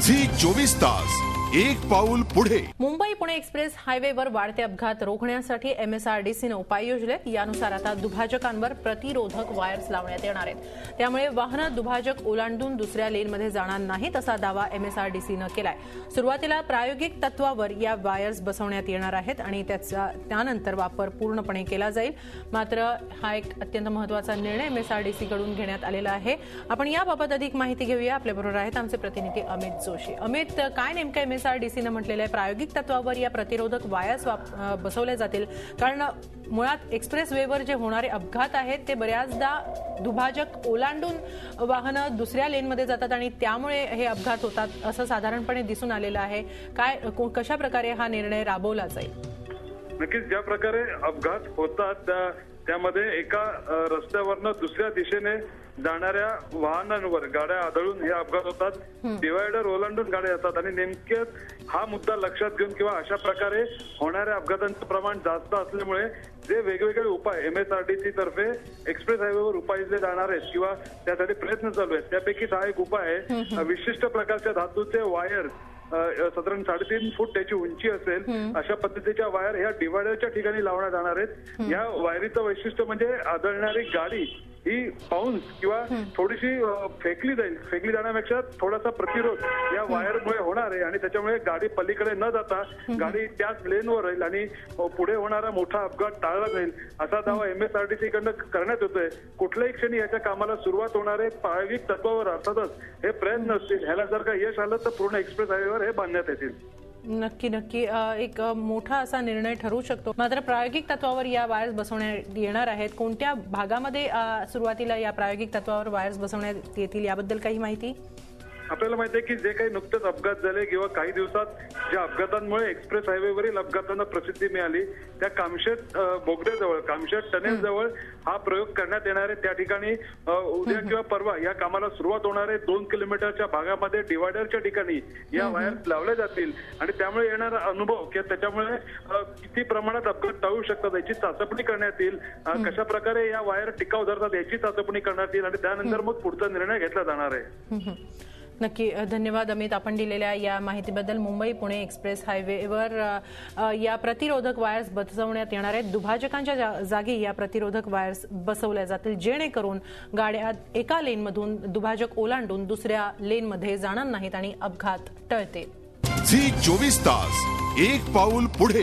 Zee 24 तास एक पाऊल पुढे। मुंबई पुणे एक्सप्रेस हायवेवर वाढते अपघात रोखण्यासाठी MSRDCने उपाय योजलेत। यानुसार आता दुभाजकांवर प्रतिरोधक वायर्स लावण्यात येणार आहेत। त्यामुळे वाहनं दुभाजक ओलांडून दुसऱ्या लेनमध्ये जाणार नाहीत असा दावा MSRDCने केलाय। सुरुवातीला प्रायोगिक तत्वावर या वायर्स बसवण्यात येणार आहेत आणि त्यानंतर वापर पूर्णपणे केला जाईल। मात्र हा एक अत्यंत महत्त्वाचा निर्णय MSRDC कडून घेण्यात आलेला आहे। आपण याबाबत अधिक माहिती घेऊया। आपल्याबरोबर आहेत आमचे प्रतिनिधी अमित जोशी। अमित, काय नेमकं MSRDCने म्हटलेलं आहे? प्रायोगिक तत्वावर या प्रतिरोधक वायर्स बसवले जातील, कारण मुळात एक्सप्रेस वेवर जे होणारे अपघात आहेत ते बऱ्याचदा दुभाजक ओलांडून वाहनं दुसऱ्या लेनमध्ये जातात आणि त्यामुळे हे अपघात होतात असं साधारणपणे दिसून आलेलं आहे। कशा प्रकारे हा निर्णय राबवला जाईल? नक्कीच ज्या प्रकारे अपघात होतात त्यामध्ये एका रस्त्यावरनं दुसऱ्या दिशेने जाणाऱ्या वाहनांवर गाड्या आदळून हे अपघात होतात। डिवायडर ओलांडून गाड्या येतात आणि नेमकेच हा मुद्दा लक्षात घेऊन किंवा अशा प्रकारे होणाऱ्या अपघातांचं प्रमाण जास्त असल्यामुळे जे वेगवेगळे उपाय MSRDC तर्फे एक्सप्रेस हायवेवर उपायले जाणार आहेत किंवा त्यासाठी प्रयत्न चालू आहेत, त्यापैकीच हा एक उपाय आहे। विशिष्ट प्रकारच्या धातूचे वायर साधारण 3.5 फूट त्याची उंची असेल अशा पद्धतीच्या वायर ह्या डिवायडरच्या ठिकाणी लावण्यात जाणार आहेत। या वायरीचं वैशिष्ट्य म्हणजे आदळणारी गाडी ही बाउन्स किंवा थोडीशी फेकली जाण्यापेक्षा थोडासा प्रतिरोध या वायरमुळे होणार आहे आणि त्याच्यामुळे गाडी पलीकडे न जाता गाडी त्याच लेनवर राहील आणि पुढे होणारा मोठा अपघात टाळला जाईल असा दावा MSRDC कडनं करण्यात येतोय। कुठल्याही क्षणी याच्या कामाला सुरुवात होणार आहे। प्रायोगिक तत्वावर अर्थातच हे प्रयत्न असतील, ह्याला जर का यश आलं तर पूर्ण एक्सप्रेस हायवेवर हे बांधण्यात येतील। नक्की एक मोठा असा निर्णय ठरू शकतो। मात्र प्रायोगिक तत्वावर या वायर्स बसवण्यात येणार आहेत। कोणत्या भागामध्ये सुरुवातीला या प्रायोगिक तत्वावर वायर्स बसवण्यात येतील याबद्दल काही माहिती? आपल्याला माहिती आहे की जे काही नुकतेच अपघात झाले किंवा काही दिवसात ज्या अपघातांमुळे एक्सप्रेस हायवेवरील अपघातांना प्रसिद्धी मिळाली त्या कामशेत बोगद्याजवळ, कामशेत टनेल जवळ हा प्रयोग करण्यात येणार आहे। त्या ठिकाणी उद्या किंवा परवा या कामाला सुरुवात होणार आहे। 2 किलोमीटरच्या भागामध्ये डिवायडरच्या ठिकाणी या वायर्स लावल्या जातील आणि त्यामुळे येणारा अनुभव किंवा त्याच्यामुळे किती प्रमाणात अपघात टाळू शकतात याची चाचपणी करण्यात येईल। कशा प्रकारे या वायर टिकाऊ धरतात याची चाचपणी करण्यात येईल आणि त्यानंतर मग पुढचा निर्णय घेतला जाणार आहे। नक्की, धन्यवाद अमित, आपण दिलेल्या या माहितीबद्दल। मुंबई पुणे एक्सप्रेस हायवेवर या प्रतिरोधक वायर्स बसवण्यात येणार आहेत। दुभाजकांच्या जागी या प्रतिरोधक वायर्स बसवल्या जातील, जेणेकरून गाड्या एका लेनमधून दुभाजक ओलांडून दुसऱ्या लेनमध्ये जाणार नाहीत आणि अपघात टळतील। झी 24 तास एक पाऊल पुढे।